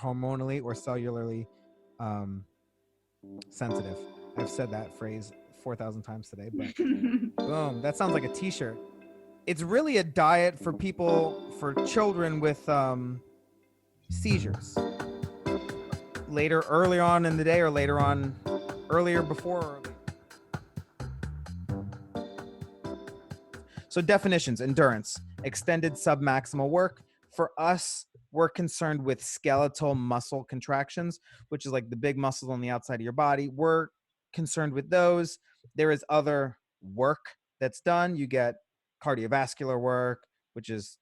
hormonally or cellularly sensitive. I've said that phrase 4,000 times today, but boom, that sounds like a t-shirt. It's really a diet for people, for children with seizures. Later, earlier on in the day, or later on, earlier, before, or early. So definitions: endurance, extended submaximal work. For us, we're concerned with skeletal muscle contractions, which is like the big muscles on the outside of your body. We're concerned with those. There is other work that's done. You get cardiovascular work, which is,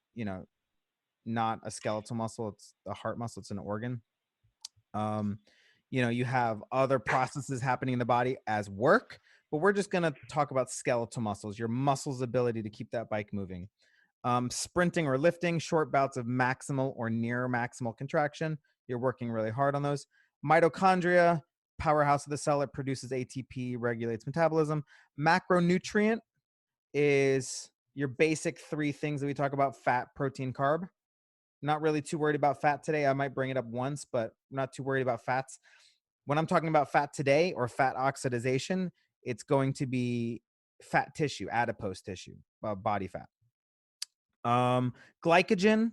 not a skeletal muscle. It's a heart muscle. It's an organ. You have other processes happening in the body as work, but we're just going to talk about skeletal muscles, your muscles' ability to keep that bike moving. Sprinting or lifting, short bouts of maximal or near maximal contraction. You're working really hard on those. Mitochondria, powerhouse of the cell. It produces ATP, regulates metabolism. Macronutrient is your basic three things that we talk about: fat, protein, carb. Not really too worried about fat today. I might bring it up once, but I'm not too worried about fats. When I'm talking about fat today, or fat oxidation, it's going to be fat tissue, adipose tissue, body fat. Glycogen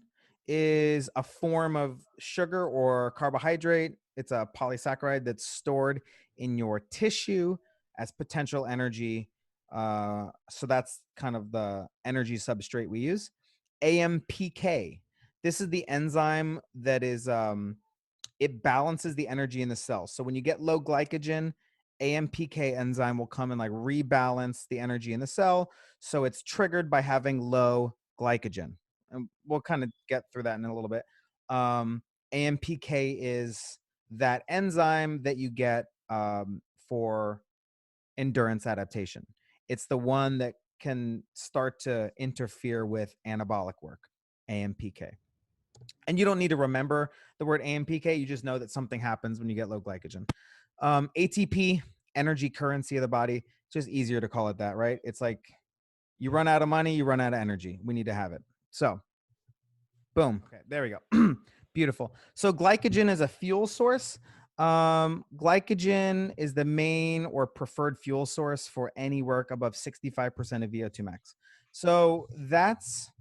is a form of sugar or carbohydrate. It's a polysaccharide that's stored in your tissue as potential energy. So that's kind of the energy substrate we use. AMPK. This is the enzyme that is, it balances the energy in the cell. So when you get low glycogen, AMPK enzyme will come and like rebalance the energy in the cell. So it's triggered by having low glycogen. And we'll kind of get through that in a little bit. AMPK is that enzyme that you get for endurance adaptation. It's the one that can start to interfere with anabolic work, AMPK. And you don't need to remember the word AMPK. You just know that something happens when you get low glycogen. ATP, energy currency of the body. It's just easier to call it that, right? It's like you run out of money, you run out of energy. We need to have it. So, boom. Okay, there we go. Beautiful. So glycogen is a fuel source. Glycogen is the main or preferred fuel source for any work above 65% of VO2 max. So that's,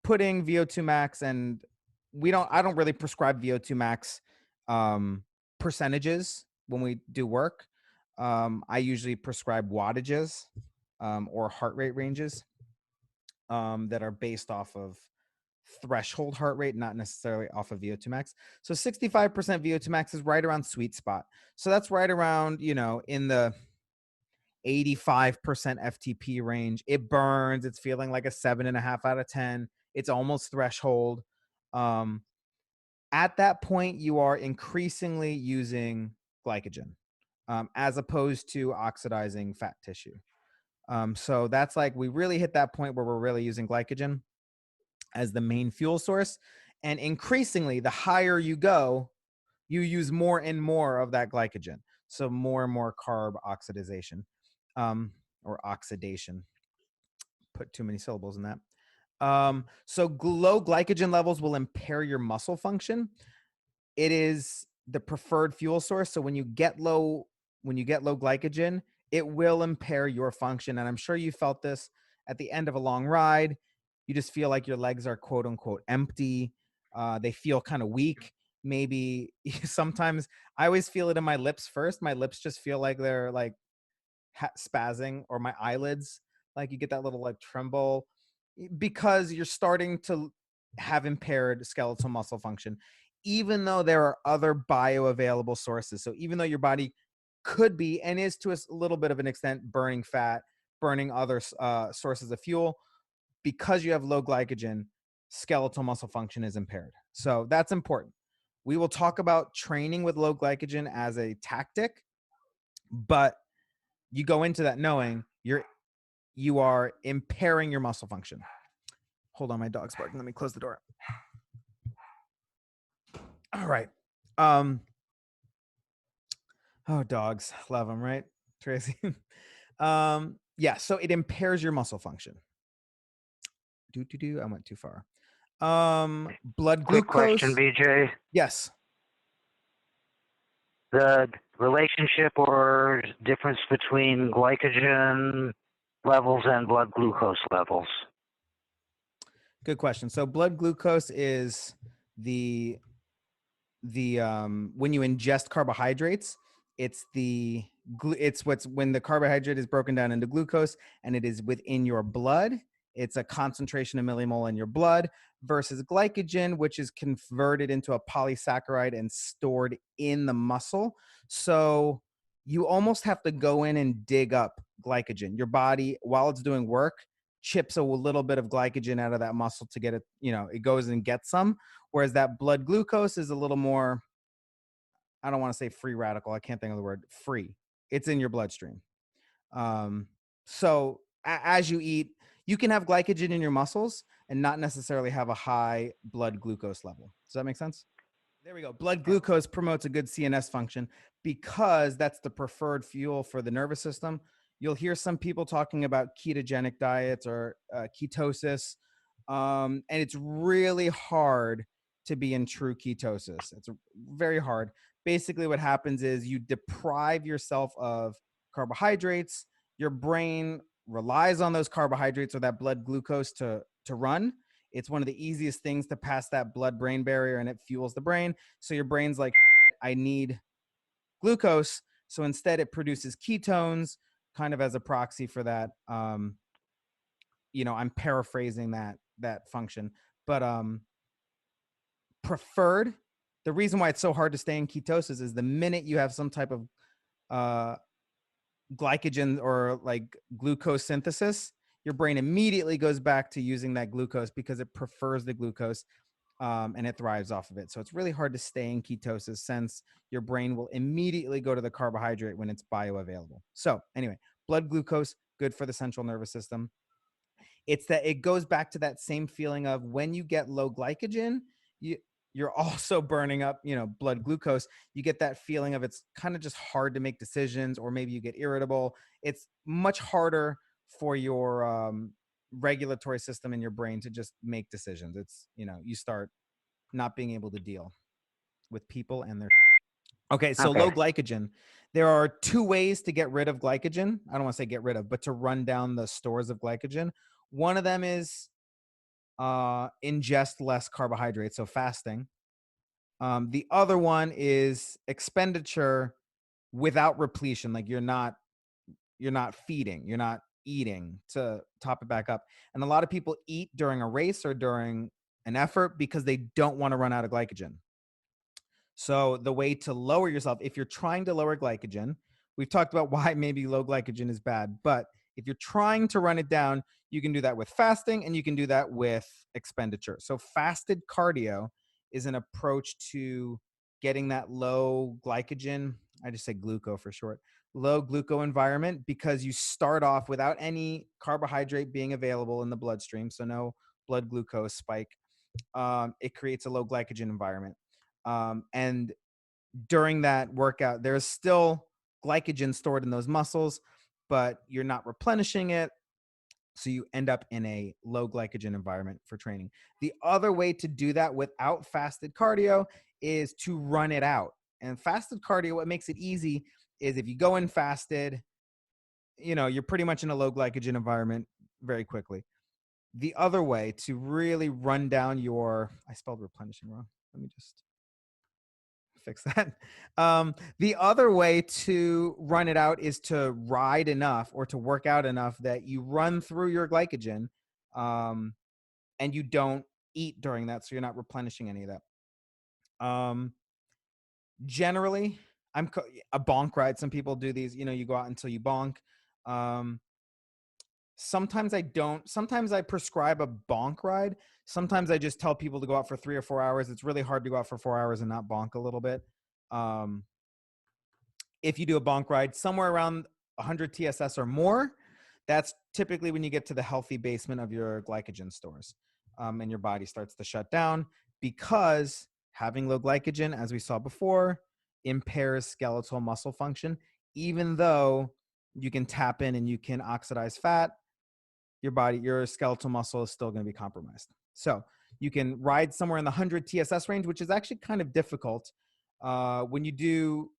putting VO2 max, and I don't really prescribe VO2 max percentages when we do work. I usually prescribe wattages or heart rate ranges that are based off of threshold heart rate, not necessarily off of VO2 max. So 65% VO2 max is right around sweet spot. So that's right around, in the 85% FTP range. It burns. It's feeling like a 7.5 out of 10. It's almost threshold. At that point, you are increasingly using glycogen as opposed to oxidizing fat tissue. So that's like, we really hit that point where we're really using glycogen as the main fuel source. And increasingly, the higher you go, you use more and more of that glycogen. So more and more carb oxidation or oxidation. Put too many syllables in that. So low glycogen levels will impair your muscle function. It is the preferred fuel source. So when you get low glycogen, it will impair your function. And I'm sure you felt this at the end of a long ride. You just feel like your legs are quote unquote empty. They feel kind of weak. Maybe sometimes I always feel it in my lips first. My lips just feel like they're like spazzing, or my eyelids, like you get that little like tremble because you're starting to have impaired skeletal muscle function, even though there are other bioavailable sources. So even though your body could be and is to a little bit of an extent burning fat, burning other sources of fuel, because you have low glycogen, skeletal muscle function is impaired. So that's important. We will talk about training with low glycogen as a tactic, but you go into that knowing you are impairing your muscle function. Hold on, my dog's barking. Let me close the door. All right. Oh, dogs, love them, right, Tracy? Yeah, so it impairs your muscle function. I went too far. Blood Quick question, glucose. BJ. Yes. The relationship or difference between glycogen levels and blood glucose levels. Good question. So blood glucose is the when you ingest carbohydrates, it's it's what's when the carbohydrate is broken down into glucose and it is within your blood. It's a concentration of millimole in your blood versus glycogen, which is converted into a polysaccharide and stored in the muscle. So you almost have to go in and dig up glycogen. Your body, while it's doing work, chips a little bit of glycogen out of that muscle to get it, it goes and gets some. Whereas that blood glucose is a little more, I don't want to say free radical. I can't think of the word free. It's in your bloodstream. So as you eat, you can have glycogen in your muscles and not necessarily have a high blood glucose level. Does that make sense? There we go. Blood glucose promotes a good CNS function because that's the preferred fuel for the nervous system. You'll hear some people talking about ketogenic diets or ketosis, and it's really hard to be in true ketosis. It's very hard. Basically, what happens is you deprive yourself of carbohydrates. Your brain relies on those carbohydrates or that blood glucose to run. It's one of the easiest things to pass that blood brain barrier and it fuels the brain. So your brain's like, I need glucose. So instead it produces ketones kind of as a proxy for that. I'm paraphrasing that function, but preferred, the reason why it's so hard to stay in ketosis is the minute you have some type of glycogen or like glucose synthesis, your brain immediately goes back to using that glucose because it prefers the glucose, and it thrives off of it. So it's really hard to stay in ketosis since your brain will immediately go to the carbohydrate when it's bioavailable. So anyway, blood glucose, good for the central nervous system. It's that it goes back to that same feeling of when you get low glycogen, you're also burning up, blood glucose. You get that feeling of it's kind of just hard to make decisions, or maybe you get irritable. It's much harder for your regulatory system in your brain to just make decisions. It's, you start not being able to deal with people and their. Okay, so low glycogen. There are two ways to get rid of glycogen. I don't want to say get rid of, but to run down the stores of glycogen. One of them is ingest less carbohydrates, so fasting. The other one is expenditure without repletion, like you're not feeding, you're not eating to top it back up. And a lot of people eat during a race or during an effort because they don't want to run out of glycogen. So the way to lower yourself, if you're trying to lower glycogen, we've talked about why maybe low glycogen is bad, but if you're trying to run it down, you can do that with fasting and you can do that with expenditure. So fasted cardio is an approach to getting that low glycogen. I just say gluco for short, low gluco environment, because you start off without any carbohydrate being available in the bloodstream. So no blood glucose spike. It creates a low glycogen environment. And during that workout, there's still glycogen stored in those muscles, but you're not replenishing it. So you end up in a low glycogen environment for training. The other way to do that without fasted cardio is to run it out. And fasted cardio, what makes it easy is if you go in fasted, you're pretty much in a low glycogen environment very quickly. The other way to really run down I spelled replenishing wrong. Let me just fix that. The other way to run it out is to ride enough or to work out enough that you run through your glycogen, and you don't eat during that, so you're not replenishing any of that. Generally, a bonk ride. Some people do these. You go out until you bonk. Sometimes I don't. Sometimes I prescribe a bonk ride. Sometimes I just tell people to go out for 3 or 4 hours. It's really hard to go out for 4 hours and not bonk a little bit. If you do a bonk ride somewhere around 100 TSS or more, that's typically when you get to the healthy basement of your glycogen stores, and your body starts to shut down, because having low glycogen, as we saw before, impairs skeletal muscle function. Even though you can tap in and you can oxidize fat, your skeletal muscle is still going to be compromised. So You can ride somewhere in the 100 TSS range, which is actually kind of difficult. When you do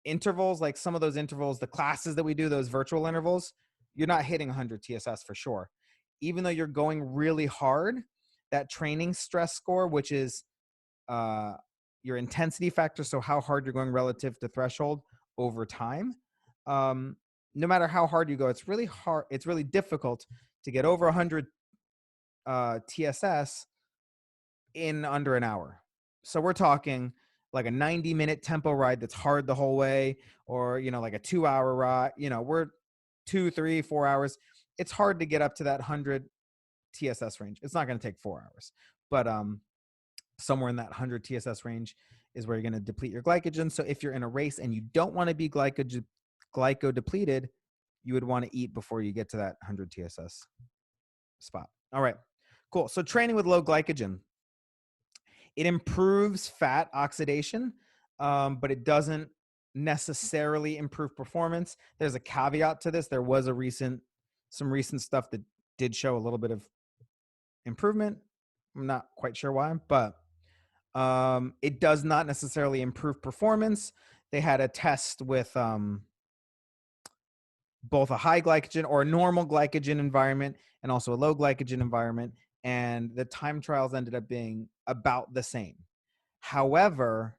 intervals, like some of those intervals, the classes that we do, those virtual intervals, you're not hitting 100 TSS for sure. Even though you're going really hard, that training stress score, which is your intensity factor, so how hard you're going relative to threshold over time, no matter how hard you go, it's really hard. It's really difficult to get over 100 TSS in under an hour. So we're talking like a 90-minute tempo ride that's hard the whole way, or like a 2-hour ride. We're 2, 3, 4 hours. It's hard to get up to that 100 TSS range. It's not going to take 4 hours, but somewhere in that 100 TSS range is where you're going to deplete your glycogen. So if you're in a race and you don't want to be glyco depleted, you would want to eat before you get to that 100 TSS spot. All right, cool. So training with low glycogen, it improves fat oxidation, but it doesn't necessarily improve performance. There's a caveat to this. There was some recent stuff that did show a little bit of improvement. I'm not quite sure why, but it does not necessarily improve performance. They had a test with both a high glycogen or a normal glycogen environment and also a low glycogen environment, and the time trials ended up being about the same. However,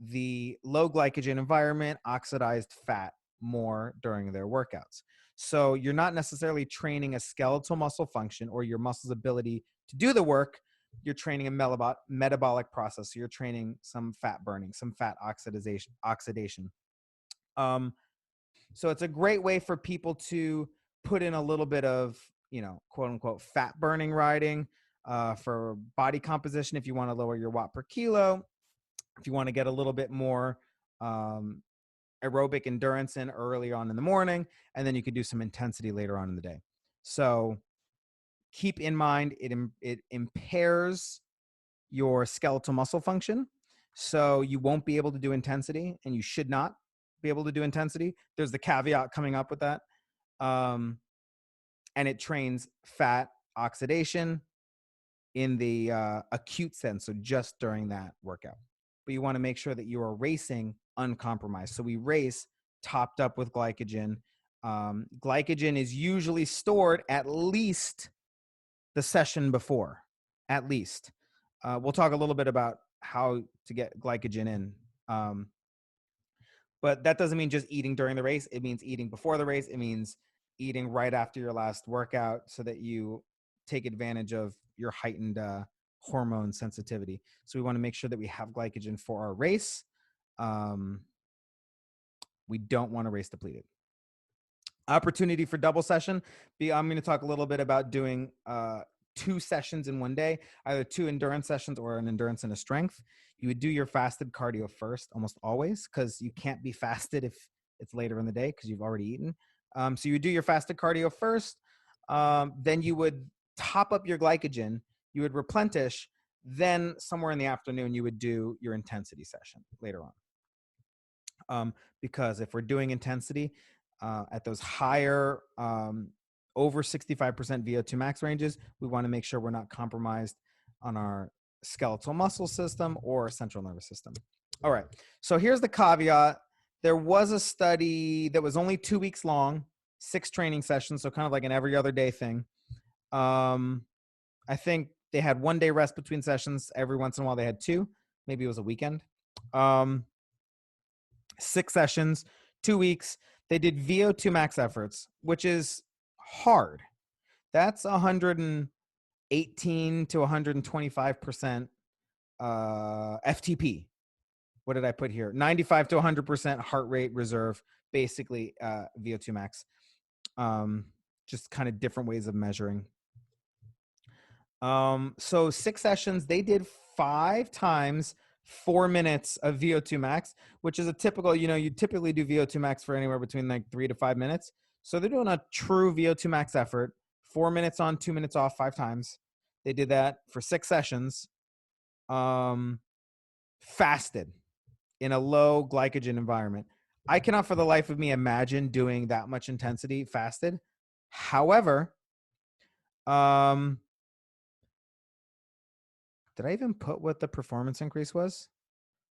the low glycogen environment oxidized fat more during their workouts. So you're not necessarily training a skeletal muscle function or your muscle's ability to do the work. You're training a metabolic process. So you're training some fat burning, some fat oxidation. So it's a great way for people to put in a little bit of, quote unquote, fat burning riding for body composition. If you want to lower your watt per kilo, if you want to get a little bit more aerobic endurance in early on in the morning, and then you can do some intensity later on in the day. So keep in mind, it impairs your skeletal muscle function. So you won't be able to do intensity, and you should not be able to do intensity. There's the caveat coming up with that. And it trains fat oxidation in the acute sense, so just during that workout. But you want to make sure that you are racing uncompromised. So we race topped up with glycogen. Glycogen is usually stored at least the session before, at least. We'll talk a little bit about how to get glycogen in. But that doesn't mean just eating during the race. It means eating before the race. It means eating right after your last workout so that you take advantage of your heightened hormone sensitivity. So we want to make sure that we have glycogen for our race. We don't want to race depleted. Opportunity for double session. I'm going to talk a little bit about doing 2 sessions in one day, either 2 endurance sessions or an endurance and a strength. You would do your fasted cardio first, almost always, because you can't be fasted if it's later in the day because you've already eaten. So you would do your fasted cardio first. Then you would top up your glycogen. You would replenish. Then somewhere in the afternoon, you would do your intensity session later on. Because if we're doing intensity at those higher over 65% VO2 max ranges, we want to make sure we're not compromised on our skeletal muscle system or central nervous system. All right. So here's the caveat. There was a study that was only 2 weeks long, 6 training sessions. So kind of like an every other day thing. I think they had 1 day rest between sessions. Every once in a while they had 2, maybe it was a weekend. 6 sessions, 2 weeks. They did VO2 max efforts, which is hard. That's 118 to 125% FTP. What did I put here? 95 to 100% heart rate reserve, basically VO2 max. Just kind of different ways of measuring. So 6 sessions, they did 5 times 4 minutes of VO2 max, which is a typical, you typically do VO2 max for anywhere between like 3 to 5 minutes. So they're doing a true VO2 max effort, 4 minutes on, 2 minutes off, 5 times. They did that for 6 sessions, fasted in a low glycogen environment. I cannot for the life of me imagine doing that much intensity fasted. However, Did I even put what the performance increase was?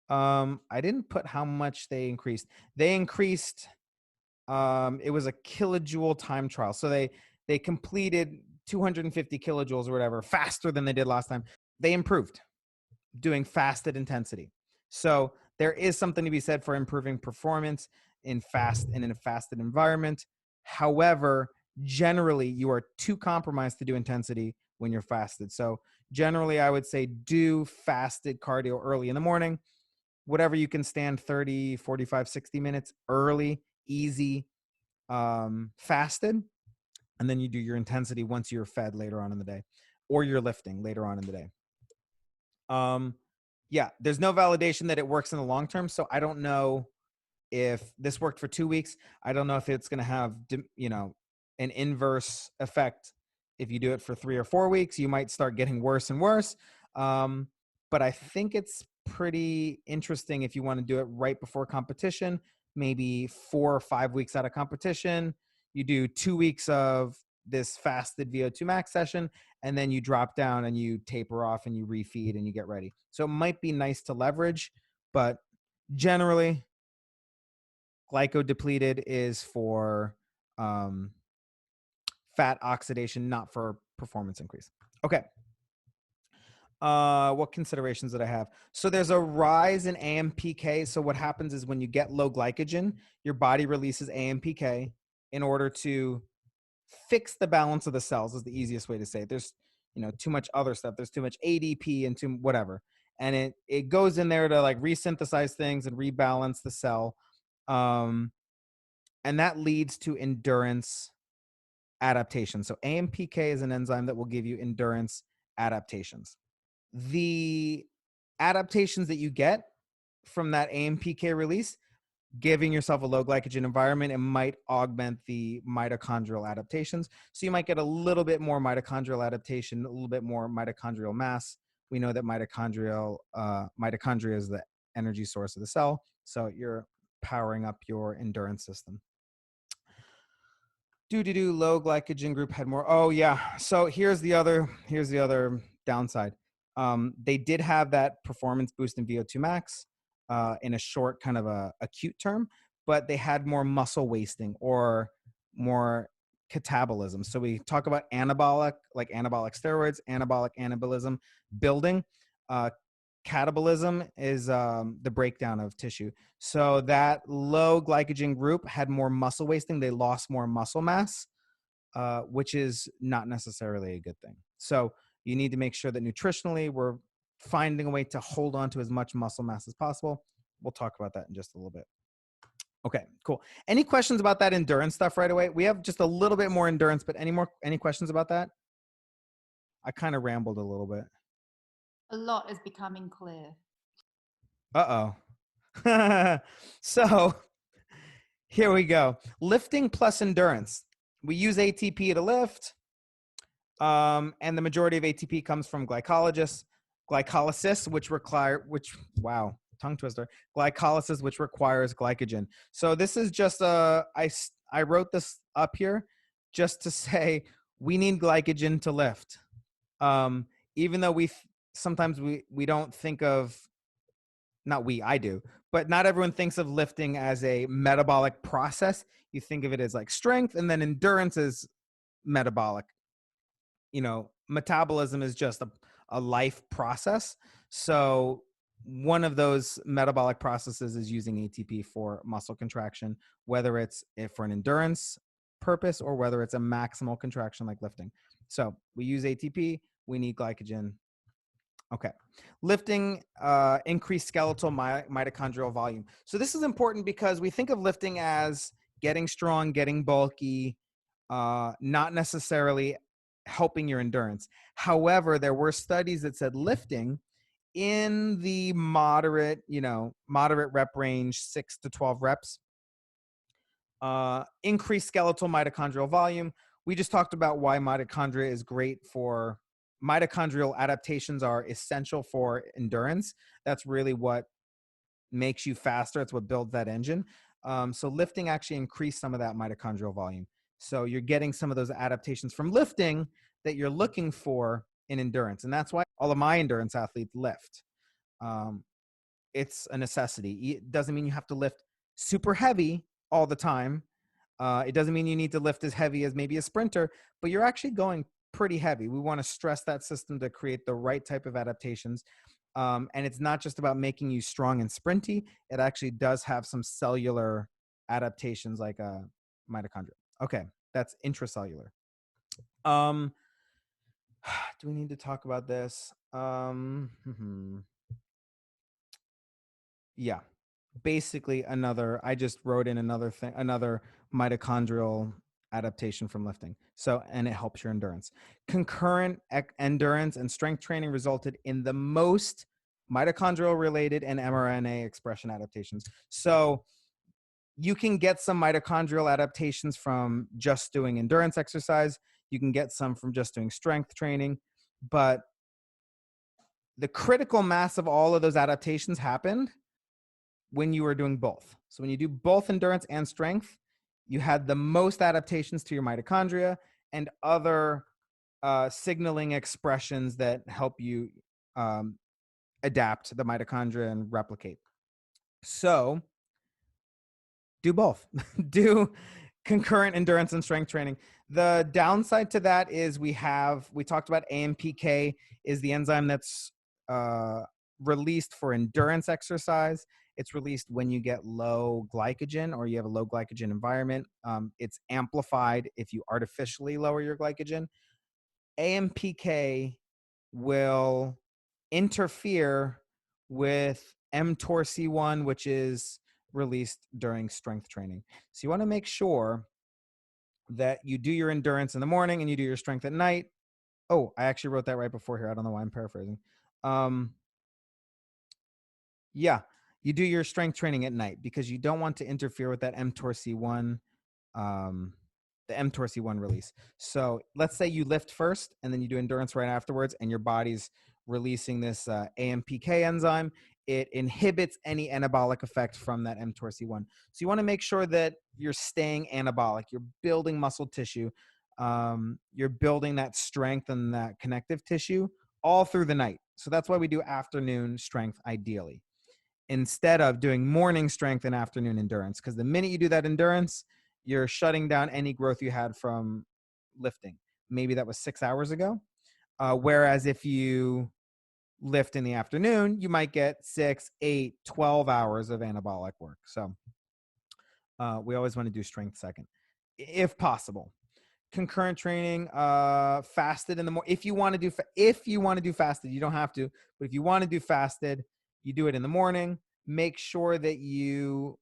I didn't put how much they increased. They increased, it was a kilojoule time trial. So they completed 250 kilojoules or whatever faster than they did last time. They improved doing fasted intensity. So there is something to be said for improving performance in a fasted environment. However, generally you are too compromised to do intensity when you're fasted. So generally I would say do fasted cardio early in the morning, whatever you can stand, 30, 45, 60 minutes early, easy, fasted. And then you do your intensity once you're fed later on in the day, or you're lifting later on in the day. Yeah, there's no validation that it works in the long term. So I don't know if this worked for 2 weeks. I don't know if it's going to have, an inverse effect. If you do it for 3 or 4 weeks, you might start getting worse and worse. But I think it's pretty interesting if you want to do it right before competition, maybe 4 or 5 weeks out of competition. You do 2 weeks of this fasted VO2 max session, and then you drop down and you taper off and you refeed and you get ready. So it might be nice to leverage, but generally, glyco depleted is for fat oxidation, not for performance increase. Okay. What considerations did I have? So there's a rise in AMPK. So what happens is when you get low glycogen, your body releases AMPK in order to fix the balance of the cells, is the easiest way to say it. There's, too much other stuff. There's too much ADP and too whatever. And it goes in there to like resynthesize things and rebalance the cell. And that leads to endurance adaptation. So AMPK is an enzyme that will give you endurance adaptations. The adaptations that you get from that AMPK release, giving yourself a low glycogen environment, it might augment the mitochondrial adaptations. So you might get a little bit more mitochondrial adaptation, a little bit more mitochondrial mass. We know that mitochondria is the energy source of the cell. So you're powering up your endurance system. Low glycogen group had more. Oh yeah. So here's the other downside. They did have that performance boost in VO2 max in a short kind of a acute term, but they had more muscle wasting or more catabolism. So we talk about anabolic steroids, anabolic anabolism building. Catabolism is the breakdown of tissue. So that low glycogen group had more muscle wasting. They lost more muscle mass, which is not necessarily a good thing. So you need to make sure that nutritionally we're finding a way to hold on to as much muscle mass as possible. We'll talk about that in just a little bit. Okay, cool. Any questions about that endurance stuff right away? We have just a little bit more endurance, but any questions about that? I kind of rambled a little bit. A lot is becoming clear. Uh-oh. So here we go. Lifting plus endurance. We use ATP to lift. And the majority of ATP comes from glycolysis, tongue twister. Glycolysis, which requires glycogen. So this is just I wrote this up here just to say we need glycogen to lift. Even though sometimes we don't think of, I do, but not everyone thinks of lifting as a metabolic process. You think of it as like strength, and then endurance is metabolic. Metabolism is just a life process. So one of those metabolic processes is using ATP for muscle contraction, whether it's for an endurance purpose or whether it's a maximal contraction like lifting. So we use ATP, we need glycogen. Okay. Lifting, increased skeletal mitochondrial volume. So this is important because we think of lifting as getting strong, getting bulky, not necessarily helping your endurance. However, there were studies that said lifting in the moderate rep range, 6 to 12 reps, increased skeletal mitochondrial volume. We just talked about why mitochondria is great for mitochondrial adaptations are essential for endurance. That's really what makes you faster. It's what builds that engine. So lifting actually increased some of that mitochondrial volume. So you're getting some of those adaptations from lifting that you're looking for in endurance. And that's why all of my endurance athletes lift. It's a necessity. It doesn't mean you have to lift super heavy all the time. It doesn't mean you need to lift as heavy as maybe a sprinter, but you're actually going pretty heavy. We want to stress that system to create the right type of adaptations. And it's not just about making you strong and sprinty. It actually does have some cellular adaptations like mitochondria. Okay, that's intracellular. Do we need to talk about this? Yeah, basically I just wrote in another thing, another mitochondrial adaptation from lifting. So, and it helps your endurance. Concurrent endurance and strength training resulted in the most mitochondrial related and mRNA expression adaptations. So you can get some mitochondrial adaptations from just doing endurance exercise. You can get some from just doing strength training, but the critical mass of all of those adaptations happened when you were doing both. So when you do both endurance and strength, you had the most adaptations to your mitochondria and other signaling expressions that help you adapt the mitochondria and replicate. So do both. Do concurrent endurance and strength training. The downside to that is we talked about AMPK is the enzyme that's released for endurance exercise. It's released when you get low glycogen or you have a low glycogen environment. It's amplified if you artificially lower your glycogen. AMPK will interfere with mTORC1, which is released during strength training. So you want to make sure that you do your endurance in the morning and you do your strength at night. Oh, I actually wrote that right before here. I don't know why I'm paraphrasing. Yeah, you do your strength training at night because you don't want to interfere with that mTORC1, the mTORC1 release. So let's say you lift first and then you do endurance right afterwards and your body's releasing this AMPK enzyme. It inhibits any anabolic effect from that mTORC1. So you want to make sure that you're staying anabolic. You're building muscle tissue. You're building that strength and that connective tissue all through the night. So that's why we do afternoon strength ideally, instead of doing morning strength and afternoon endurance. Because the minute you do that endurance, you're shutting down any growth you had from lifting. Maybe that was 6 hours ago. Whereas if you lift in the afternoon, you might get 6, 8, 12 hours of anabolic work. So we always want to do strength second, if possible. Concurrent training, fasted in the morning. If you want to do fasted, you don't have to, but if you want to do fasted, you do it in the morning. Make sure that you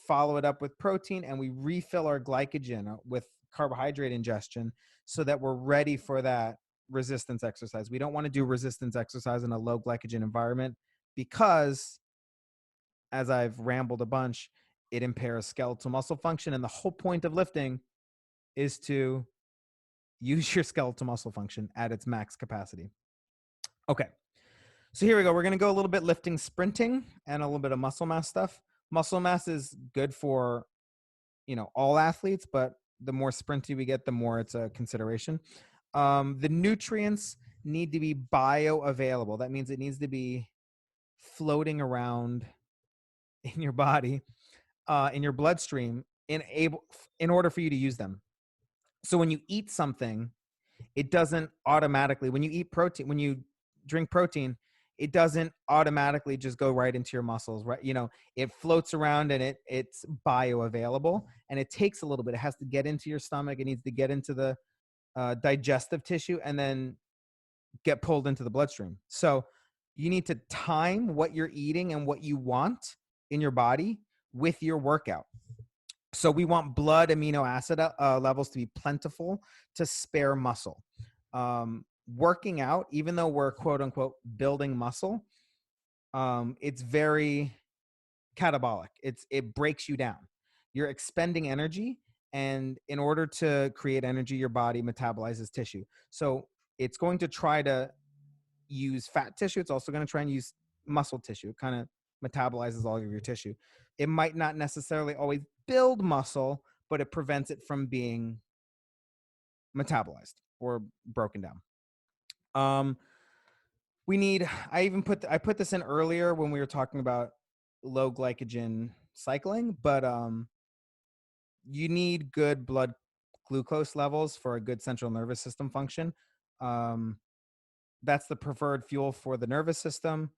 follow it up with protein and we refill our glycogen with carbohydrate ingestion so that we're ready for that resistance exercise. We don't want to do resistance exercise in a low glycogen environment because, as I've rambled a bunch, it impairs skeletal muscle function. And the whole point of lifting is to use your skeletal muscle function at its max capacity. Okay. So here we go. We're going to go a little bit lifting, sprinting, and a little bit of muscle mass stuff. Muscle mass is good for, all athletes, but the more sprinty we get, the more it's a consideration. The nutrients need to be bioavailable. That means it needs to be floating around in your body, in your bloodstream, in order for you to use them. So when you eat something, it doesn't automatically, when you drink protein, it doesn't automatically just go right into your muscles, right? It floats around and it's bioavailable, and it takes a little bit. It has to get into your stomach. It needs to get into the digestive tissue and then get pulled into the bloodstream. So you need to time what you're eating and what you want in your body with your workout. So we want blood amino acid levels to be plentiful to spare muscle. Working out, even though we're quote unquote building muscle, it's very catabolic. It breaks you down. You're expending energy, and in order to create energy, your body metabolizes tissue. So it's going to try to use fat tissue. It's also going to try and use muscle tissue. It kind of metabolizes all of your tissue. It might not necessarily always build muscle, but it prevents it from being metabolized or broken down. Um, we need. I put this in earlier when we were talking about low glycogen cycling, but you need good blood glucose levels for a good central nervous system function. Um, that's the preferred fuel for the nervous system.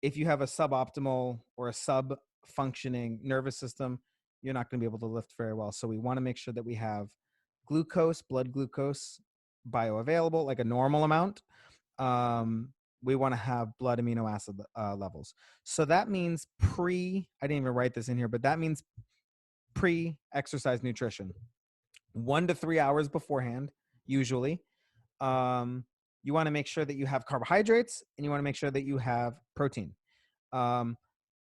If you have a suboptimal or a sub functioning nervous system, you're not going to be able to lift very well. So we want to make sure that we have glucose, blood glucose, bioavailable, like a normal amount. Um, we want to have blood amino acid levels. So that means I didn't even write this in here, but that means pre-exercise nutrition. 1 to 3 hours beforehand, usually. You want to make sure that you have carbohydrates and you want to make sure that you have protein. Um,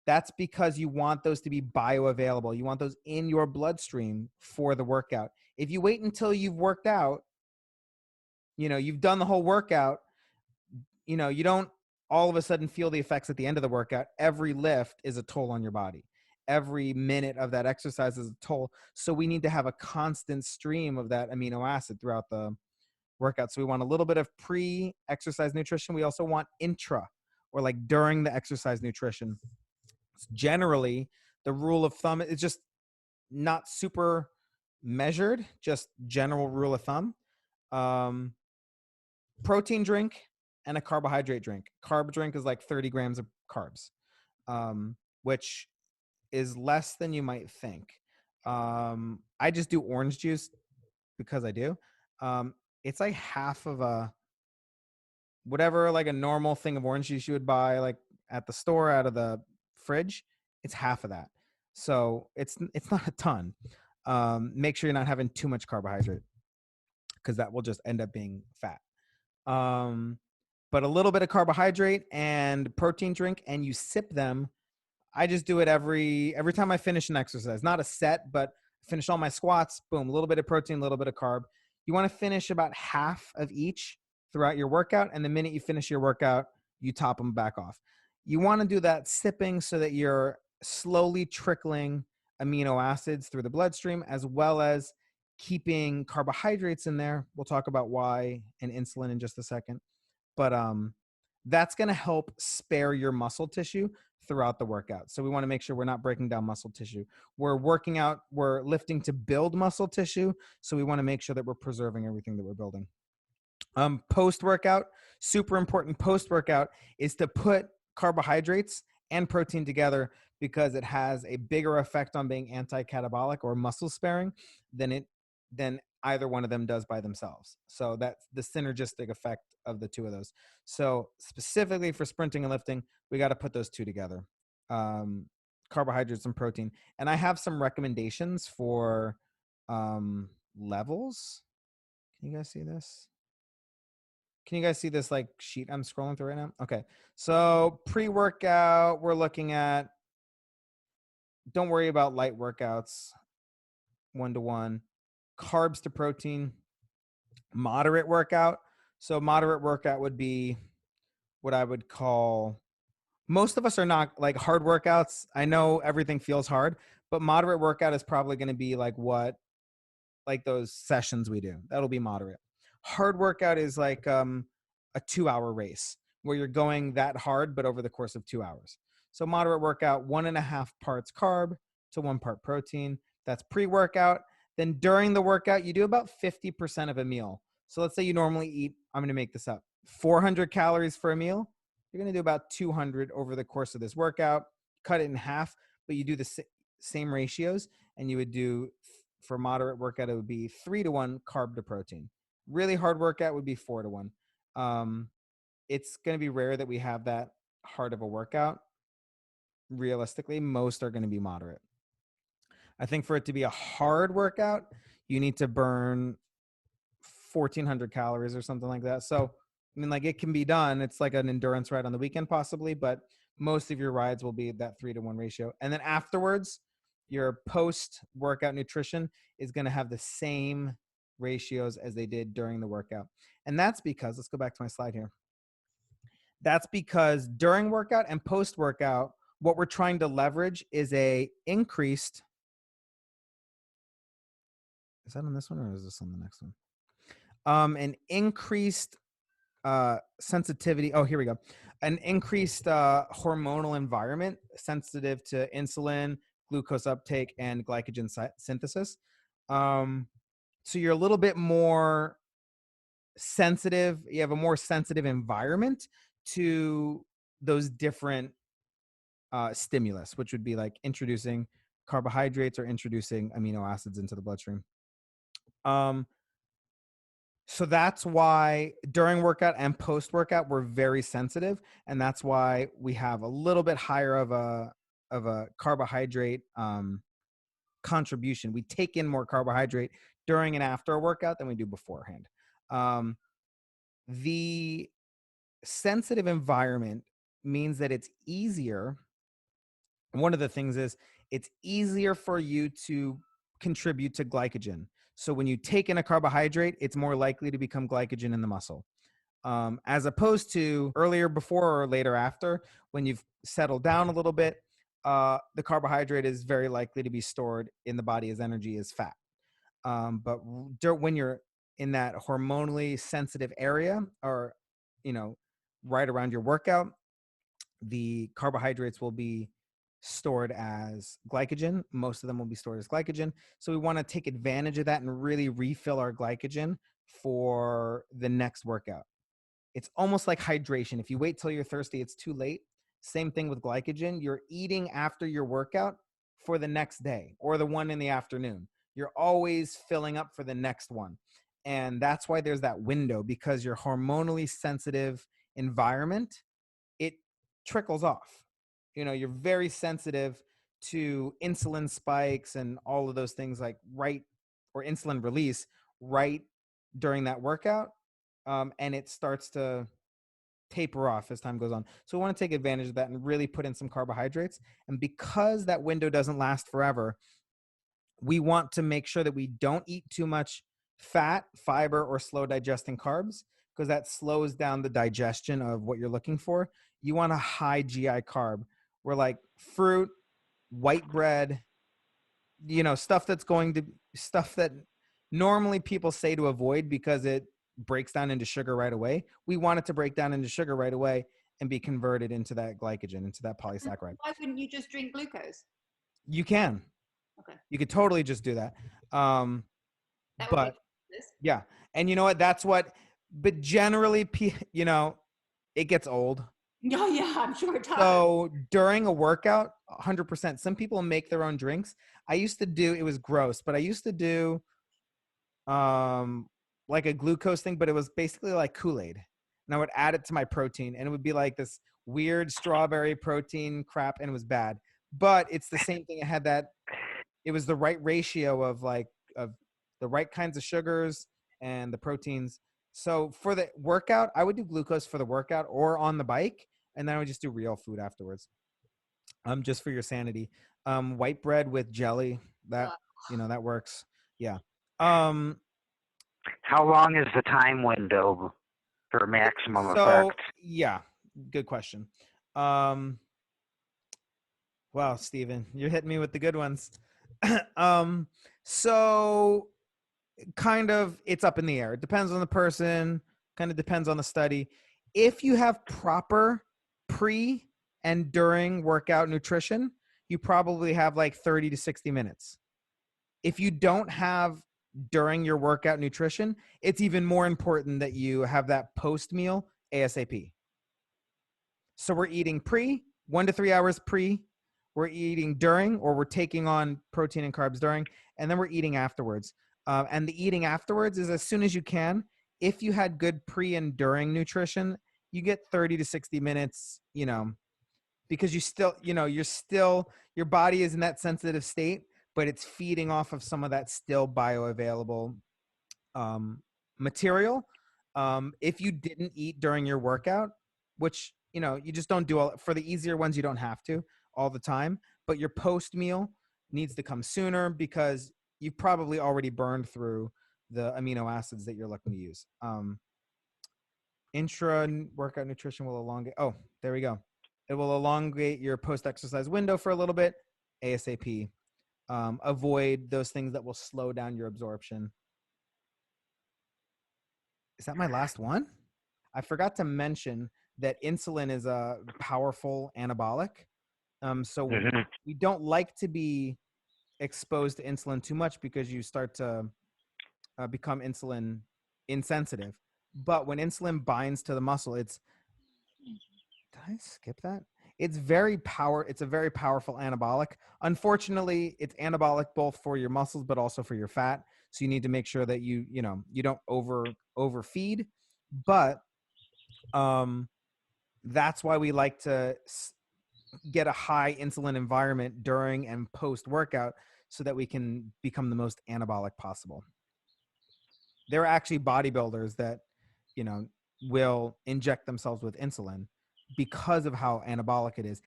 that's because you want those to be bioavailable. You want those in your bloodstream for the workout. If you wait until you've worked out, you've done the whole workout, you don't all of a sudden feel the effects at the end of the workout. Every lift is a toll on your body. Every minute of that exercise is a toll. So we need to have a constant stream of that amino acid throughout the workout. So we want a little bit of pre-exercise nutrition. We also want intra, or like during the exercise nutrition. Generally, the rule of thumb is just not super measured, just general rule of thumb. Protein drink and a carbohydrate drink. Carb drink is like 30 grams of carbs, which is less than you might think. I just do orange juice because I do. It's like half of whatever, like a normal thing of orange juice you would buy like at the store out of the fridge. It's half of that. So it's not a ton. Make sure you're not having too much carbohydrate because that will just end up being fat. But a little bit of carbohydrate and protein drink, and you sip them. I just do it every time I finish an exercise. Not a set, but finish all my squats. Boom, a little bit of protein, a little bit of carb. You want to finish about half of each throughout your workout, and the minute you finish your workout, you top them back off. You want to do that sipping so that you're slowly trickling amino acids through the bloodstream, as well as keeping carbohydrates in there. We'll talk about why and insulin in just a second. But that's going to help spare your muscle tissue throughout the workout. So we want to make sure we're not breaking down muscle tissue. We're lifting to build muscle tissue. So we want to make sure that we're preserving everything that we're building. Post-workout, super important post-workout is to put carbohydrates and protein together because it has a bigger effect on being anti-catabolic or muscle sparing than either one of them does by themselves. So that's the synergistic effect of the two of those. So specifically for sprinting and lifting, we got to put those two together, carbohydrates and protein. And I have some recommendations for levels. Can you guys see this? Can you guys see this like sheet I'm scrolling through right now? Okay. So pre-workout, we're looking at, don't worry about light workouts, 1-to-1. Carbs to protein, moderate workout. So moderate workout would be what I would call, most of us are not like hard workouts. I know everything feels hard, but moderate workout is probably going to be like those sessions we do. That'll be moderate. Hard workout is like a 2-hour race where you're going that hard, but over the course of 2 hours. So moderate workout, 1.5 parts carb to 1 part protein. That's pre-workout. Then during the workout, you do about 50% of a meal. So let's say you normally eat, I'm going to make this up, 400 calories for a meal. You're going to do about 200 over the course of this workout. Cut it in half, but you do the same ratios, and you would do, for moderate workout, it would be 3-to-1 carb to protein. Really hard workout would be 4-to-1. It's going to be rare that we have that hard of a workout. Realistically, most are going to be moderate. I think for it to be a hard workout, you need to burn 1,400 calories or something like that. So, I mean, like, it can be done. It's like an endurance ride on the weekend possibly, but most of your rides will be that 3-to-1 ratio. And then afterwards, your post-workout nutrition is going to have the same ratios as they did during the workout. And that's because, let's go back to my slide here. That's because during workout and post-workout, what we're trying to leverage is a increased, is that on this one or is this on the next one? An increased sensitivity. Oh, here we go. An increased hormonal environment sensitive to insulin, glucose uptake, and glycogen synthesis. So you're a little bit more sensitive. You have a more sensitive environment to those different stimulus, which would be like introducing carbohydrates or introducing amino acids into the bloodstream. So that's why during workout and post workout, we're very sensitive. And that's why we have a little bit higher of a carbohydrate contribution. We take in more carbohydrate during and after a workout than we do beforehand. The sensitive environment means that it's easier. One of the things is it's easier for you to contribute to glycogen. So when you take in a carbohydrate, it's more likely to become glycogen in the muscle. As opposed to earlier, before, or later after, when you've settled down a little bit, the carbohydrate is very likely to be stored in the body as energy as fat. But when you're in that hormonally sensitive area, or, right around your workout, the carbohydrates will be stored as glycogen. Most of them will be stored as glycogen. So we want to take advantage of that and really refill our glycogen for the next workout. It's almost like hydration. If you wait till you're thirsty, it's too late. Same thing with glycogen. You're eating after your workout for the next day or the one in the afternoon. You're always filling up for the next one. And that's why there's that window, because your hormonally sensitive environment, it trickles off. You're very sensitive to insulin spikes and all of those things, like or insulin release right during that workout. And it starts to taper off as time goes on. So we want to take advantage of that and really put in some carbohydrates. And because that window doesn't last forever, we want to make sure that we don't eat too much fat, fiber, or slow digesting carbs, because that slows down the digestion of what you're looking for. You want a high GI carb, where like fruit, white bread, stuff that normally people say to avoid because it breaks down into sugar right away. We want it to break down into sugar right away and be converted into that glycogen, into that polysaccharide. Why wouldn't you just drink glucose? You can. Okay. You could totally just do that. That would But yeah. And you know what? But generally, it gets old. Oh, yeah, I'm sure it does. So during a workout, 100%, some people make their own drinks. It was gross, but I used to do like a glucose thing, but it was basically like Kool-Aid. And I would add it to my protein, and it would be like this weird strawberry protein crap, and it was bad. But it's the same thing. It was the right ratio of the right kinds of sugars and the proteins. So for the workout, I would do glucose for the workout or on the bike, and then I would just do real food afterwards. Just for your sanity. White bread with jelly, that works. Yeah. How long is the time window for maximum effect? Yeah, good question. Wow, Steven, you're hitting me with the good ones. So kind of, it's up in the air. It depends on the person, kind of depends on the study. If you have proper pre and during workout nutrition, you probably have like 30 to 60 minutes. If you don't have during your workout nutrition, it's even more important that you have that post meal ASAP. So we're eating pre, 1 to 3 hours pre, we're eating during, or we're taking on protein and carbs during, and then we're eating afterwards. And the eating afterwards is as soon as you can. If you had good pre and during nutrition, you get 30 to 60 minutes, because your body is in that sensitive state, but it's feeding off of some of that still bioavailable material. If you didn't eat during your workout, which, you just don't do for the easier ones, you don't have to all the time, but your post meal needs to come sooner because you've probably already burned through the amino acids that you're looking to use. Intra workout nutrition will elongate. Oh, there we go. It will elongate your post-exercise window for a little bit, ASAP. Avoid those things that will slow down your absorption. Is that my last one? I forgot to mention that insulin is a powerful anabolic. So Hmm. we don't like to be exposed to insulin too much because you start to become insulin insensitive. But when insulin binds to the muscle, did I skip that? It's a very powerful anabolic. Unfortunately, it's anabolic both for your muscles but also for your fat. So you need to make sure that you don't overfeed. But that's why we like to get a high insulin environment during and post workout so that we can become the most anabolic possible. There are actually bodybuilders that, will inject themselves with insulin because of how anabolic it is.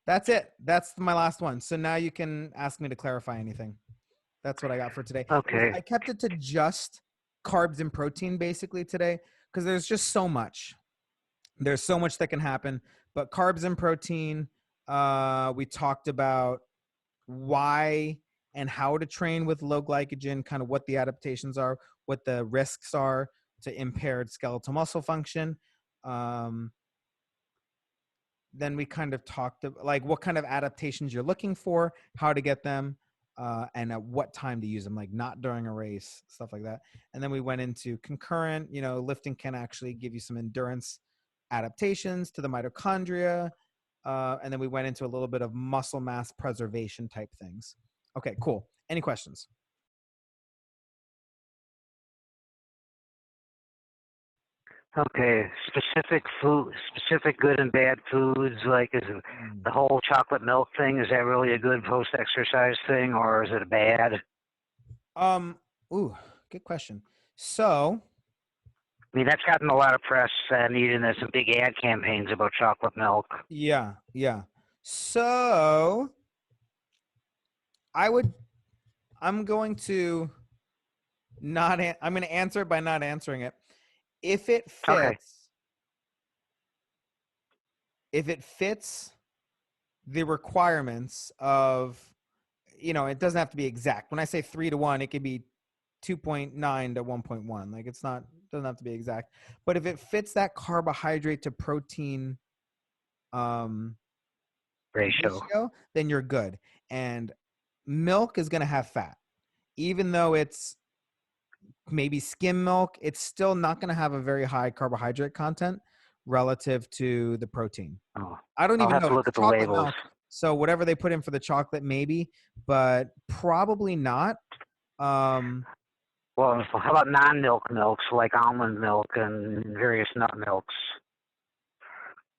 That's it. That's my last one. So now you can ask me to clarify anything. That's what I got for today. Okay. I kept it to just carbs and protein basically today because there's just so much. There's so much that can happen. But carbs and protein, we talked about why and how to train with low glycogen, kind of what the adaptations are, what the risks are to impaired skeletal muscle function. Then we kind of talked about like what kind of adaptations you're looking for, how to get them, and at what time to use them, like not during a race, stuff like that. And then we went into concurrent, lifting can actually give you some endurance adaptations to the mitochondria. And then we went into a little bit of muscle mass preservation type things. Okay, cool. Any questions? Okay. Specific good and bad foods. Like, is the whole chocolate milk thing? Is that really a good post-exercise thing, or is it bad? Ooh, good question. So, I mean, that's gotten a lot of press, and even there's some big ad campaigns about chocolate milk. yeah. So, I'm going to I'm going to answer it by not answering it. If it Okay. fits the requirements of, it doesn't have to be exact. When I say 3-to-1, it could be 2.9 to 1.1. Like doesn't have to be exact. But if it fits that carbohydrate to protein ratio, then you're good. And milk is going to have fat. Even though it's maybe skim milk, it's still not going to have a very high carbohydrate content relative to the protein. Oh, I don't I'll even have know. to look It's at the chocolate labels. milk. So whatever they put in for the chocolate, maybe, but probably not. Well, how about non-milk milks like almond milk and various nut milks?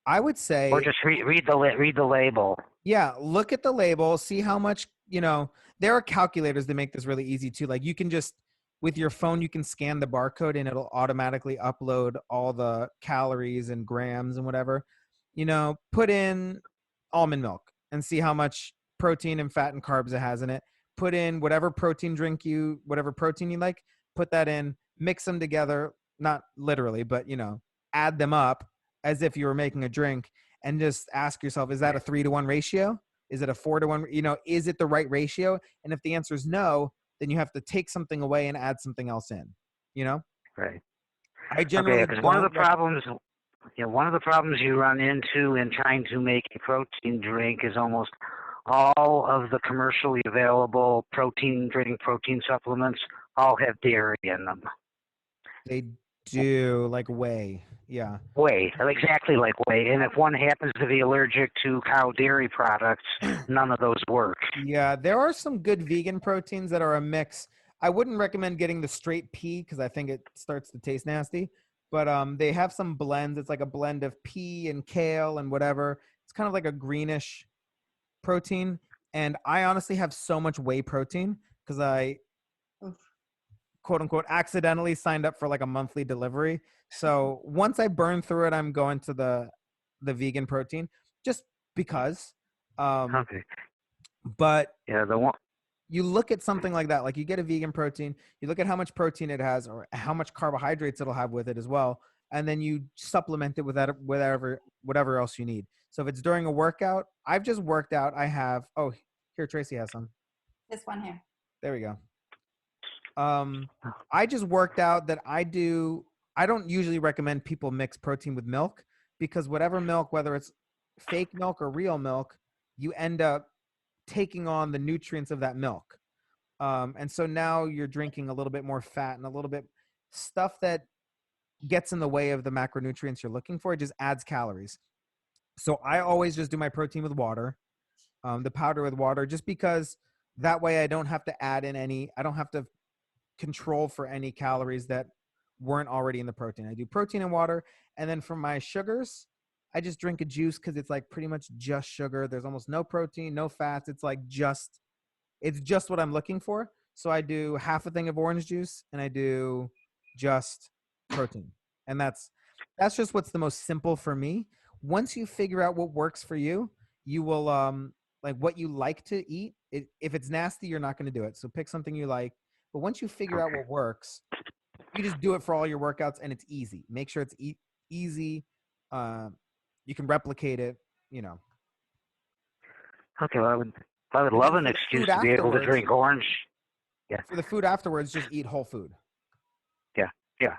I would Or say, just read the label. yeah, look at the label, see how much, there are calculators that make this really easy too. Like you can just, with your phone, you can scan the barcode and it'll automatically upload all the calories and grams and whatever. Put in almond milk and see how much protein and fat and carbs it has in it. Put in whatever protein you like, put that in, mix them together, not literally, but add them up as if you were making a drink and just ask yourself, is that a 3-to-1 ratio? Is it a 4-to-1? Is it the right ratio? And if the answer is no, then you have to take something away and add something else in, Right. I generally Okay, because don't. one of the problems you run into in trying to make a protein drink is almost all of the commercially available protein supplements all have dairy in them. They do, like whey. Yeah. Whey, exactly like whey. And if one happens to be allergic to cow dairy products, none of those work. Yeah, there are some good vegan proteins that are a mix. I wouldn't recommend getting the straight pea because I think it starts to taste nasty. But they have some blends. It's like a blend of pea and kale and whatever. It's kind of like a greenish protein. And I honestly have so much whey protein because I, quote unquote, accidentally signed up for like a monthly delivery. So once I burn through it, I'm going to the vegan protein just because. Okay. But Yeah, the one. you look at something like that, like you get a vegan protein, you look at how much protein it has or how much carbohydrates it'll have with it as well, and then you supplement it with that whatever else you need. So if it's during a workout, I've just worked out. I have here Tracy has some. This one here. There we go. I just worked out that I do I don't usually recommend people mix protein with milk, because whatever milk, whether it's fake milk or real milk, you end up taking on the nutrients of that milk. And so now you're drinking a little bit more fat and a little bit stuff that gets in the way of the macronutrients you're looking for. It just adds calories. So I always just do my protein with water, the powder with water, just because that way I don't have to add in I don't have to control for any calories that weren't already in the protein. I do protein and water. And then for my sugars, I just drink a juice, because it's like pretty much just sugar. There's almost no protein, no fats. It's just what I'm looking for. So I do half a thing of orange juice and I do just protein. And that's just what's the most simple for me. Once you figure out what works for you, you will like what you like to eat. If it's nasty, you're not going to do it. So pick something you like. But once you figure out what works, you just do it for all your workouts, and it's easy. Make sure it's easy. You can replicate it, you know. Okay, well, I would And love then an for the excuse food to be able to afterwards, drink orange. Yeah, for the food afterwards, just eat whole food. yeah, yeah.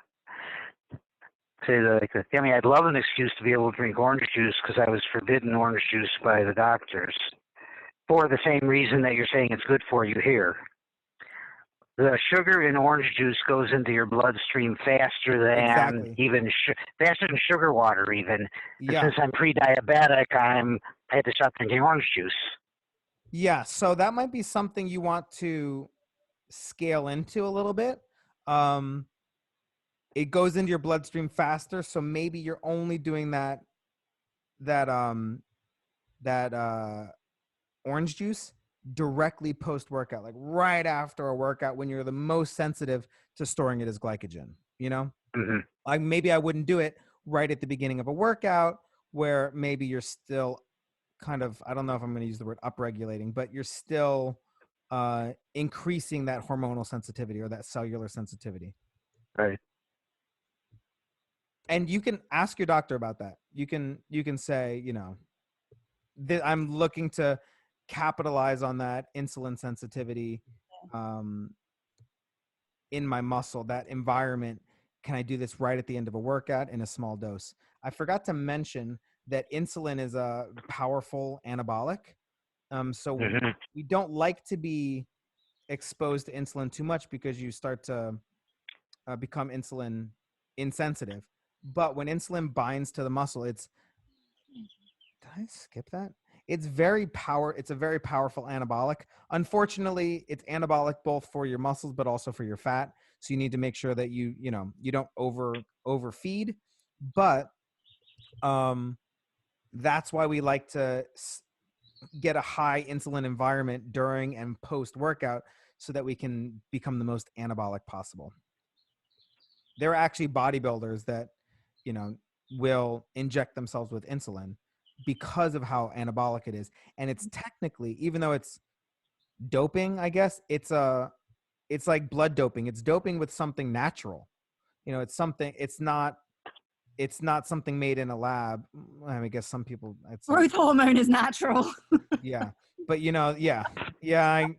Say like, I mean, I'd love an excuse to be able to drink orange juice because I was forbidden orange juice by the doctors for the same reason that you're saying it's good for you here. The sugar in orange juice goes into your bloodstream faster than Exactly. faster than sugar water even. And Yeah. since I'm pre-diabetic, I had to stop drinking orange juice. Yeah. So that might be something you want to scale into a little bit. It goes into your bloodstream faster, so maybe you're only doing that orange juice directly post workout, like right after a workout when you're the most sensitive to storing it as glycogen, you know? Mm-hmm. Like maybe I wouldn't do it right at the beginning of a workout where maybe you're still kind of, I don't know if I'm going to use the word upregulating, but you're still increasing that hormonal sensitivity or that cellular sensitivity. Right. And you can ask your doctor about that. You can say, you know, I'm looking to capitalize on that insulin sensitivity in my muscle, that environment. Can I do this right at the end of a workout in a small dose? I forgot to mention that insulin is a powerful anabolic. So Mm-hmm. we don't like to be exposed to insulin too much, because you start to become insulin insensitive. But when insulin binds to the muscle, did I skip that? It's a very powerful anabolic. Unfortunately, it's anabolic both for your muscles but also for your fat. So you need to make sure that you don't overfeed. But that's why we like to get a high insulin environment during and post workout, so that we can become the most anabolic possible. There are actually bodybuilders that, will inject themselves with insulin because of how anabolic it is. And it's technically, even though it's doping, I guess, it's like blood doping. It's doping with something natural. It's not something made in a lab. I guess some people, Growth hormone is natural. yeah, but yeah, I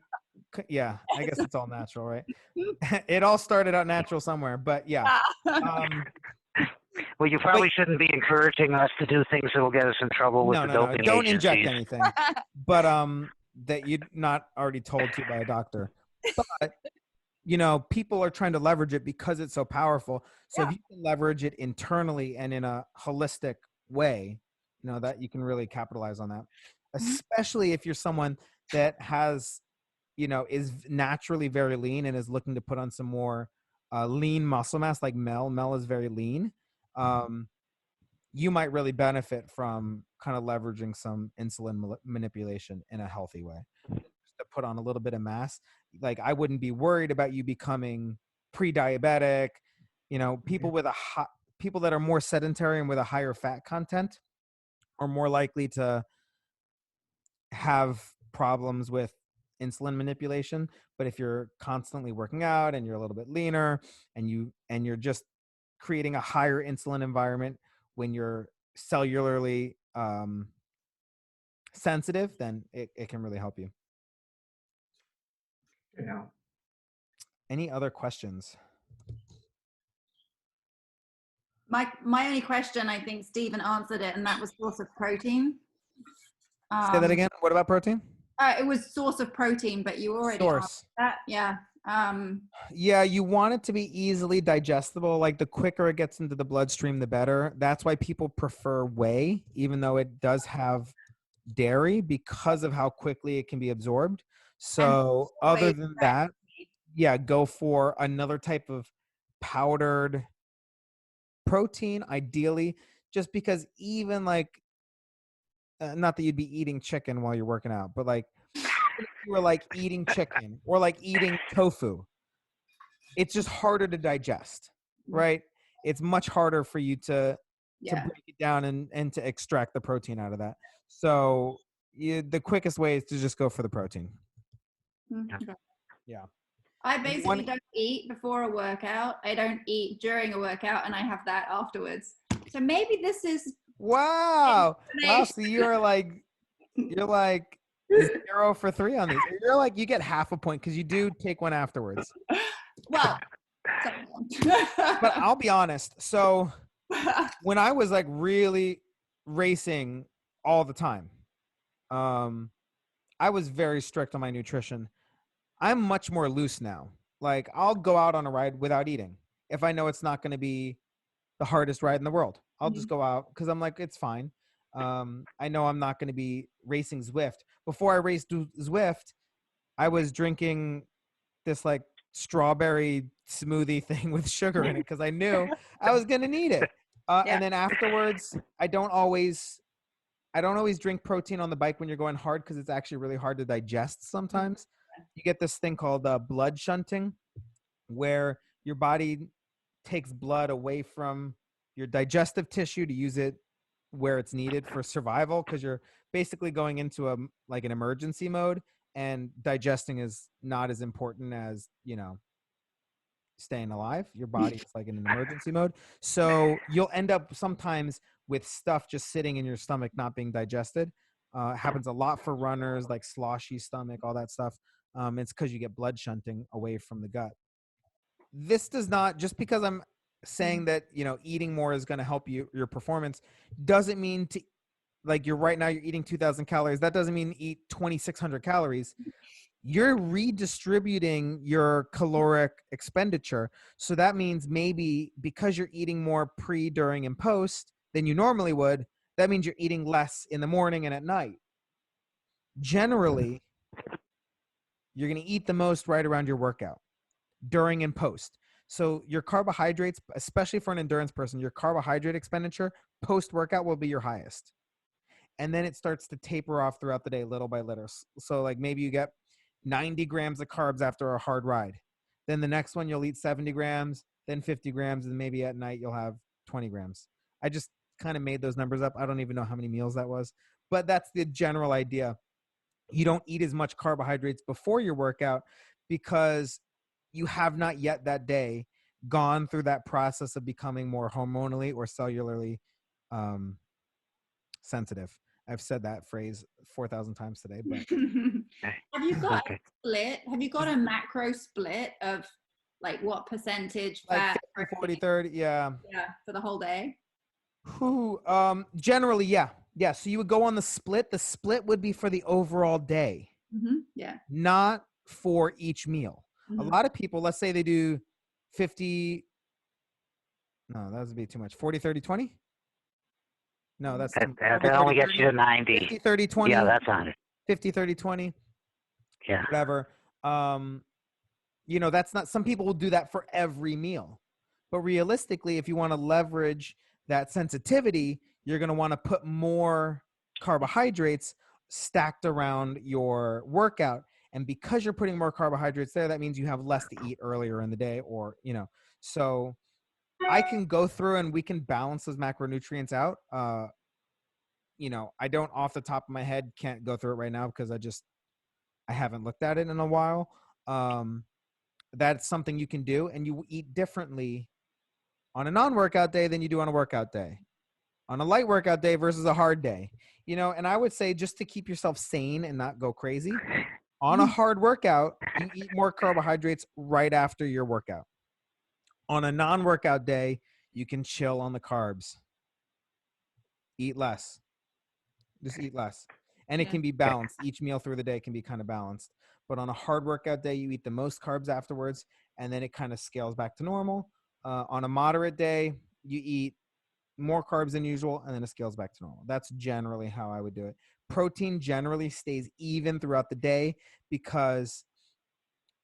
guess it's all natural, right? It all started out natural somewhere, but yeah. Well, you probably shouldn't be encouraging us to do things that will get us in trouble with the doping agencies. Don't inject anything. But that you're not already told to by a doctor. But people are trying to leverage it because it's so powerful. So if you can leverage it internally and in a holistic way, that you can really capitalize on that. Especially if you're someone that has, is naturally very lean and is looking to put on some more lean muscle mass, like Mel. Mel is very lean. You might really benefit from kind of leveraging some insulin manipulation in a healthy way to put on a little bit of mass. Like I wouldn't be worried about you becoming pre-diabetic. People that are more sedentary and with a higher fat content are more likely to have problems with insulin manipulation. But if you're constantly working out and you're a little bit leaner and you're just creating a higher insulin environment when you're cellularly sensitive, then it can really help you. Yeah. Any other questions? My only question, I think Stephen answered it, and that was source of protein. Say that again. What about protein? It was source of protein, but you already answered Source. that. Yeah. Yeah, you want it to be easily digestible. Like the quicker it gets into the bloodstream, the better. That's why people prefer whey, even though it does have dairy, because of how quickly it can be absorbed. So other than that, yeah, go for another type of powdered protein, ideally, just because even like, not that you'd be eating chicken while you're working out, but like if you were like eating chicken or like eating tofu, it's just harder to digest, right? It's much harder for you to break it down and to extract the protein out of that. So the quickest way is to just go for the protein. Okay. Yeah. I basically don't eat before a workout. I don't eat during a workout, and I have that afterwards. So maybe this is Wow. So you're like 0 for 3 on these. You're like, you get half a point because you do take one afterwards. Well, but I'll be honest. So when I was like really racing all the time, I was very strict on my nutrition. I'm much more loose now. Like I'll go out on a ride without eating if I know it's not going to be the hardest ride in the world. I'll just go out because I'm like, it's fine. I know I'm not going to be racing Zwift. Before I raced Zwift, I was drinking this like strawberry smoothie thing with sugar in it because I knew I was going to need it. And then afterwards, I don't always drink protein on the bike when you're going hard because it's actually really hard to digest sometimes. You get this thing called blood shunting, where your body takes blood away from your digestive tissue to use it where it's needed for survival, because you're basically going into an emergency mode, and digesting is not as important as, staying alive. Your body is like in an emergency mode. So you'll end up sometimes with stuff just sitting in your stomach, not being digested. Happens a lot for runners, like sloshy stomach, all that stuff. It's because you get blood shunting away from the gut. This does not, just because I'm saying that, eating more is going to help your performance, doesn't mean to, like, you're right now, you're eating 2,000 calories. That doesn't mean eat 2,600 calories. You're redistributing your caloric expenditure. So that means maybe because you're eating more pre, during, and post than you normally would, that means you're eating less in the morning and at night. Generally, you're going to eat the most right around your workout, during and post. So your carbohydrates, especially for an endurance person, your carbohydrate expenditure post-workout will be your highest. And then it starts to taper off throughout the day, little by little. So like maybe you get 90 grams of carbs after a hard ride. Then the next one you'll eat 70 grams, then 50 grams, and maybe at night you'll have 20 grams. I just kind of made those numbers up. I don't even know how many meals that was, but that's the general idea. You don't eat as much carbohydrates before your workout because you have not yet that day gone through that process of becoming more hormonally or cellularly sensitive. I've said that phrase 4,000 times today, but have you got a split? Have you got a macro split of like what percentage fat? Like 50, 40, 30, yeah. Yeah, for the whole day? Generally, yeah. Yeah, so you would go on the split. The split would be for the overall day. Yeah. Not for each meal. A lot of people, let's say they do 50. No, that would be too much. 40, 30, 20? No, that's that only gets you to 90. 50, 30, 20. Yeah, that's on it. 50, 30, 20. Yeah. Whatever. That's not, some people will do that for every meal. But realistically, if you want to leverage that sensitivity, you're going to want to put more carbohydrates stacked around your workout. And because you're putting more carbohydrates there, that means you have less to eat earlier in the day, or, so I can go through and we can balance those macronutrients out. I don't off the top of my head, can't go through it right now because I haven't looked at it in a while. That's something you can do, and you eat differently on a non-workout day than you do on a workout day, on a light workout day versus a hard day, and I would say, just to keep yourself sane and not go crazy, on a hard workout, you eat more carbohydrates right after your workout. On a non-workout day, You can chill on the carbs. Eat less. Just eat less. And it Yeah. can be balanced. Each meal through the day can be kind of balanced. But on a hard workout day, you eat the most carbs afterwards, and then it kind of scales back to normal. On a moderate day, you eat more carbs than usual, and then it scales back to normal. That's generally how I would do it. Protein generally stays even throughout the day because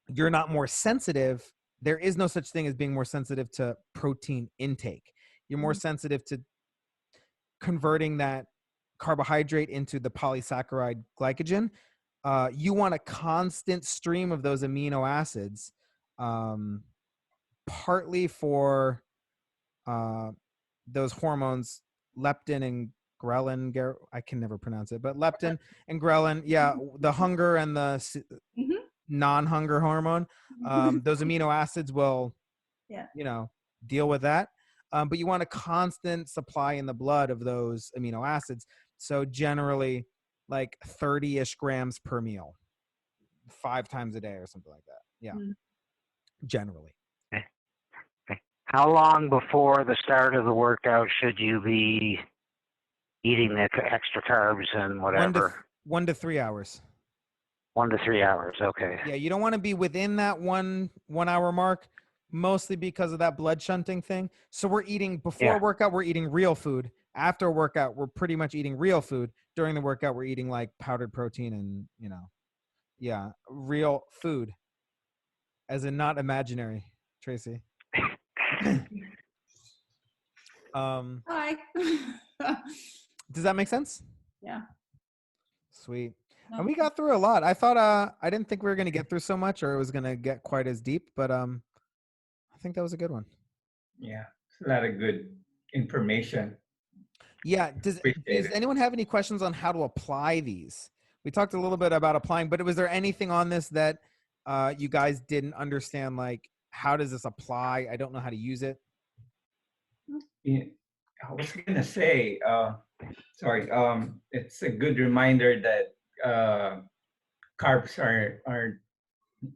you're not more sensitive. There is no such thing as being more sensitive to protein intake. You're more sensitive to converting that carbohydrate into the polysaccharide glycogen. You want a constant stream of those amino acids, partly for those hormones, leptin and ghrelin. I can never pronounce it, but leptin and ghrelin. Yeah, the hunger and the non-hunger hormone. Those amino acids will, deal with that. But you want a constant supply in the blood of those amino acids. So generally, like 30-ish grams per meal, 5 times a day or something like that. Yeah, generally. How long before the start of the workout should you be eating the extra carbs and whatever? 1 to 3 hours. 1 to 3 hours. Okay. Yeah, you don't want to be within that 1 hour mark, mostly because of that blood shunting thing. So we're eating before workout, we're eating real food. After a workout, we're pretty much eating real food. During the workout, we're eating like powdered protein and real food, as in not imaginary, Tracy. Hi. Does that make sense? Yeah. Sweet. No. And we got through a lot. I thought I didn't think we were going to get through so much, or it was going to get quite as deep, but I think that was a good one. Yeah, it's a lot of good information. Yeah. Does anyone have any questions on how to apply these? We talked a little bit about applying, but was there anything on this that you guys didn't understand? Like, how does this apply? I don't know how to use it. Yeah, I was gonna say, sorry, it's a good reminder that carbs aren't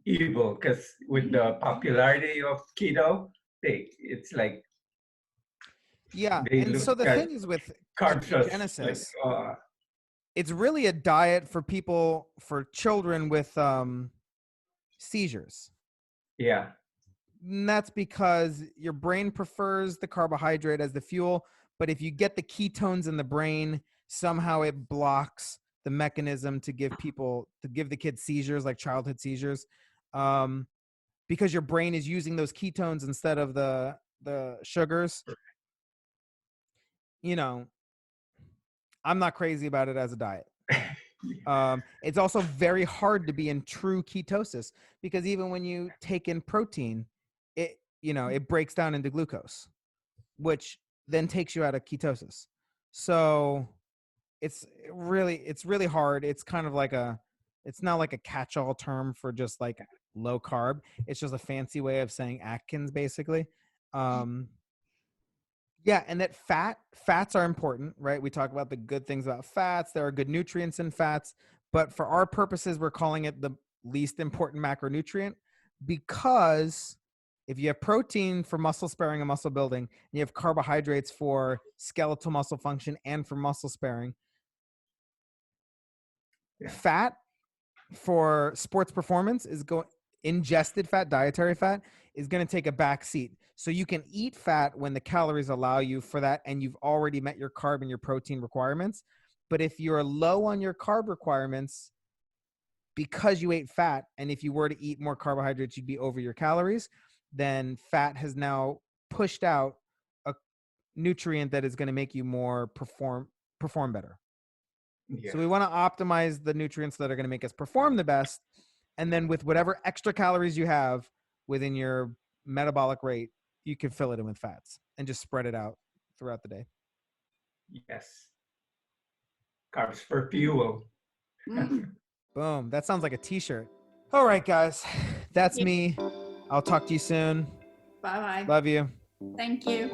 evil, because with the popularity of keto, it's like and so the thing is with carbs ketogenesis, it's really a diet for people, for children with seizures. Yeah. And that's because your brain prefers the carbohydrate as the fuel, but if you get the ketones in the brain, somehow it blocks the mechanism to give the kids seizures, like childhood seizures, because your brain is using those ketones instead of the sugars. I'm not crazy about it as a diet. It's also very hard to be in true ketosis, because even when you take in protein, it breaks down into glucose, which then takes you out of ketosis. So it's really hard. It's kind of like it's not like a catch-all term for just like low carb. It's just a fancy way of saying Atkins, basically. Yeah, and that fats are important, right? We talk about the good things about fats. There are good nutrients in fats, but for our purposes, we're calling it the least important macronutrient, because if you have protein for muscle sparing and muscle building, and you have carbohydrates for skeletal muscle function and for muscle sparing, fat for sports performance ingested fat, dietary fat, is going to take a back seat. So you can eat fat when the calories allow you for that, and you've already met your carb and your protein requirements. But if you're low on your carb requirements because you ate fat, and if you were to eat more carbohydrates, you'd be over your calories, then fat has now pushed out a nutrient that is going to make you more perform better. Yeah. So we want to optimize the nutrients that are going to make us perform the best. And then with whatever extra calories you have within your metabolic rate, you can fill it in with fats and just spread it out throughout the day. Yes. Carbs for fuel. Boom. That sounds like a t-shirt. All right, guys. That's me. I'll talk to you soon. Bye-bye. Love you. Thank you.